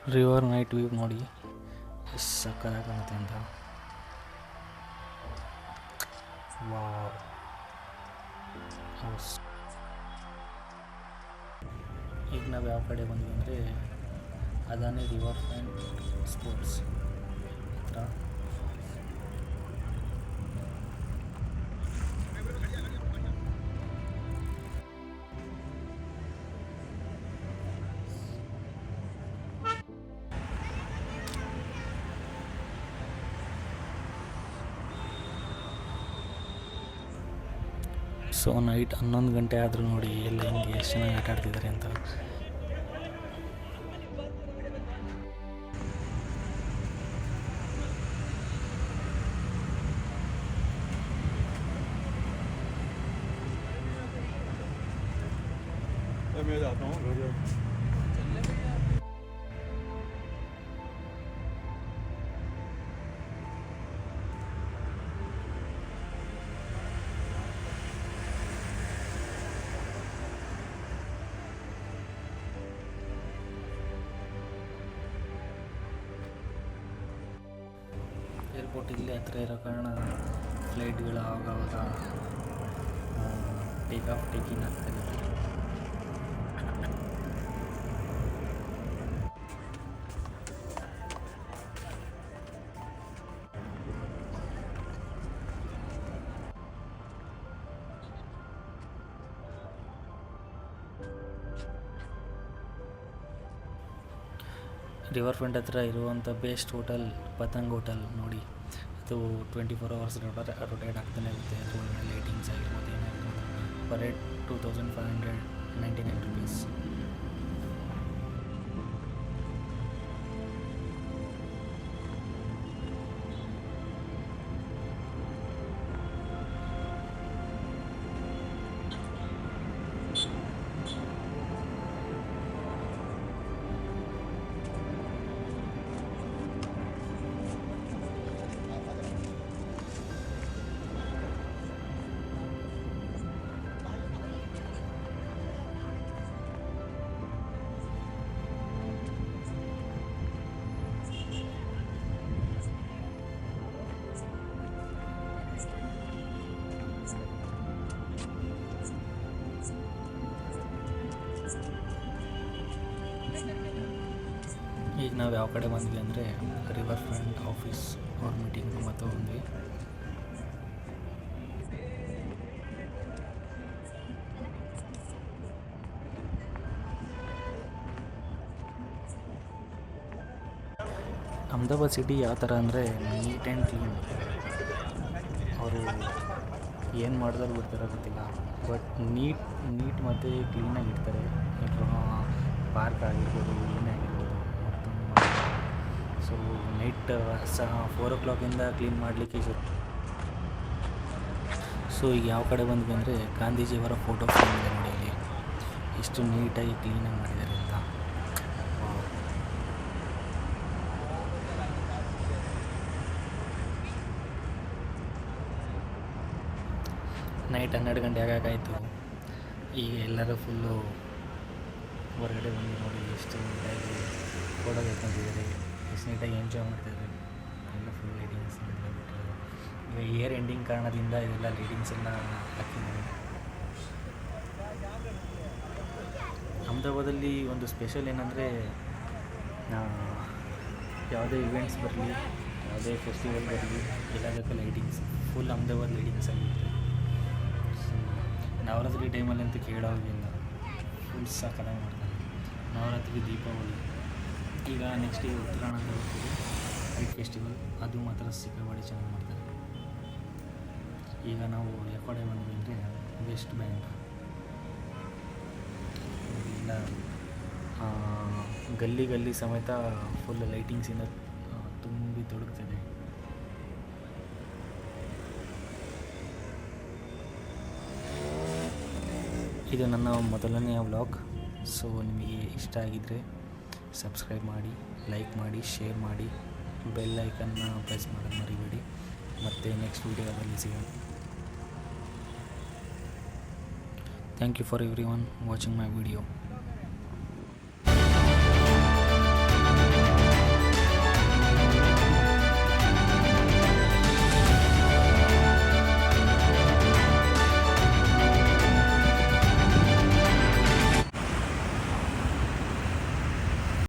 River night view ನೋಡಿ ಎಷ್ಟು ಸಕ್ಕತ್ತಾಗಿ ಕಾಣುತ್ತೆ ಅಂತ. ವಾವ್, ಈಗ ನಾವು ಯಾವ ಕಡೆ ಬಂದ್ವಿ ಅಂದರೆ ಅದಾನಿ ರಿವರ್ ಫ್ರಂಟ್ ಸ್ಪೋರ್ಟ್ಸ್ ಹತ್ರ. ಸೊ ನೈಟ್ 11 ಗಂಟೆ ಆದರೂ ನೋಡಿ ಎಲ್ಲ ಹಿಂಗೆ ಎಷ್ಟು ಚೆನ್ನಾಗಿ ಆಟ ಆಡ್ತಿದ್ದಾರೆ ಅಂತ. ಏರ್ಪೋರ್ಟ್ ಇಲ್ಲೇ ಹತ್ರ ಇರೋ ಕಾರಣ ಫ್ಲೈಟ್ಗಳು ಆವಾಗವಾಗ ಟೇಕ್ ಆಫ್ ಟೇಕಿಂಗ್ ಆಗ್ತಾಯಿದೆ. ರಿವರ್ ಫ್ರಂಟ್ ಹತ್ರ ಇರುವಂಥ ಬೆಸ್ಟ್ ಹೋಟೆಲ್ ಪತಂಗ್ ಹೋಟೆಲ್ ನೋಡಿ. ಅದು 24 hours ರೊಟೇಟ್ ಆಗ್ತಾನೆ ಇರುತ್ತೆ. ಅದ್ರ ಒಳಗಡೆ ಲೈಟಿಂಗ್ಸ್ ಆಗಿರ್ಬೋದು ಏನಾಗಿರ್ಬೋದು. Per head 2599 rupees. ಈಗ ನಾವು ಯಾವ ಕಡೆ ಬಂದ್ವಿ ಅಂದರೆ ರಿವರ್ ಫ್ರಂಟ್ ಆಫೀಸ್ ಅವ್ರ ಮೀಟಿಂಗ್ ಮತ್ತು ಬಂದ್ವಿ. ಅಹಮದಾಬಾದ್ ಸಿಟಿ ಯಾವ ಥರ ಅಂದರೆ ನೀಟ್ ಆ್ಯಂಡ್ ಕ್ಲೀನ್. ಅವರು ಏನು ಮಾಡಿದ್ರು ಬಿಡ್ತಾರೋ ಗೊತ್ತಿಲ್ಲ, ಬಟ್ ನೀಟ್ ಮತ್ತು ಕ್ಲೀನಾಗಿರ್ತಾರೆ. ಪಾರ್ಕ್ ಆಗಿರ್ಬೋದು, ಏನೇ ಆಗಿರ್ಬೋದು. ಸೊ ನೈಟ್ 4 o'clock ಕ್ಲೀನ್ ಮಾಡಲಿಕ್ಕೆ ಇರುತ್ತೆ. ಸೊ ಈಗ ಯಾವ ಕಡೆ ಬಂದ್ವಿ ಅಂದರೆ ಗಾಂಧೀಜಿಯವರ ಫೋಟೋ ಫ್ರೇಮ್ ಇದೆ ನೋಡಿ. ಇಲ್ಲಿ ಎಷ್ಟು ನೀಟಾಗಿ ಕ್ಲೀನಾಗಿ ಮಾಡಿದ್ದಾರೆ ಅಂತ. ನೈಟ್ 12 ಗಂಟೆ ಆಗಾಗಾಯಿತು. ಈಗ ಎಲ್ಲರೂ ಫುಲ್ಲು ಹೊರಗಡೆ ಬಂದು ನೋಡಿ ಎಷ್ಟು ನೀಟಾಗಿ ಫೋಟೋ ತೆಗೆದುಕೊಂಡಿದ್ದಾರೆ, ಎಷ್ಟು ನೀಟಾಗಿ ಎಂಜಾಯ್ ಮಾಡ್ತಿದ್ದಾರೆ. ಎಲ್ಲ ಫುಲ್ ಲೈಟಿಂಗ್ಸ್ ಎಲ್ಲ ಬಿಟ್ಟಿದ್ದಾರೆ. ಈಗ ಇಯರ್ ಎಂಡಿಂಗ್ ಕಾರಣದಿಂದ ಇದೆಲ್ಲ ಲೈಟಿಂಗ್ಸ್ ಎಲ್ಲ ಹಾಕಿದ್ದಾರೆ. ಅಹಮದಾಬಾದಲ್ಲಿ ಒಂದು ಸ್ಪೆಷಲ್ ಏನಂದರೆ ಯಾವುದೇ ಇವೆಂಟ್ಸ್ ಬರಲಿ, ಯಾವುದೇ ಫೆಸ್ಟಿವಲ್ ಬರಲಿ, ಎಲ್ಲದಕ್ಕೂ ಲೈಟಿಂಗ್ಸ್ ಫುಲ್ ಅಹಮದಾಬಾದ್ ಲೈಟಿಂಗ್ಸ್ ಆಗಿರುತ್ತೆ. ಸೊ ನವರಾತ್ರಿ ಟೈಮಲ್ಲಂತೂ ಕೇಳೋಗಿಲ್ಲ, ಫುಲ್ ಸಕ್ಕತ್ತಾಗಿ ಮಾಡ್ತಾರೆ. ನವರಾತ್ರಿ, ದೀಪಾವಳಿ, ಈಗ ನೆಕ್ಸ್ಟ್ ಈಗ ಉತ್ತರಾಯಣ ಅಂತ ಬರ್ತೀವಿ, ಲೈಟ್ ಫೆಸ್ಟಿವಲ್, ಅದು ಮಾತ್ರ ಸಿಕ್ಕಾಪಟ್ಟೆ ಚೆನ್ನಾಗಿ ಮಾಡ್ತಾರೆ. ಈಗ ನಾವು ಯಾವ ಕಡೆ ಬಂದ್ವಿ ಅಂದರೆ ವೆಸ್ಟ್ ಬ್ಯಾಂಕ್. ಇಲ್ಲ ಗಲ್ಲಿ ಸಮೇತ ಫುಲ್ ಲೈಟಿಂಗ್ಸಿಂದ ತುಂಬಿ ತೊಡಗ್ತದೆ. ಇದು ನನ್ನ ಮೊದಲನೆಯ ವ್ಲಾಗ್. ಸೊ ನಿಮಗೆ ಇಷ್ಟ ಆಗಿದ್ದರೆ ಸಬ್ಸ್ಕ್ರೈಬ್ ಮಾಡಿ, ಲೈಕ್ ಮಾಡಿ, ಶೇರ್ ಮಾಡಿ, ಬೆಲ್ ಐಕನ್ನ ಪ್ರೆಸ್ ಮಾಡೋದು ಮರಿಬೇಡಿ. ಮತ್ತು ನೆಕ್ಸ್ಟ್ ವೀಡಿಯೋದಲ್ಲಿ ಸಿಗೋಣ. Thank you for everyone watching my video.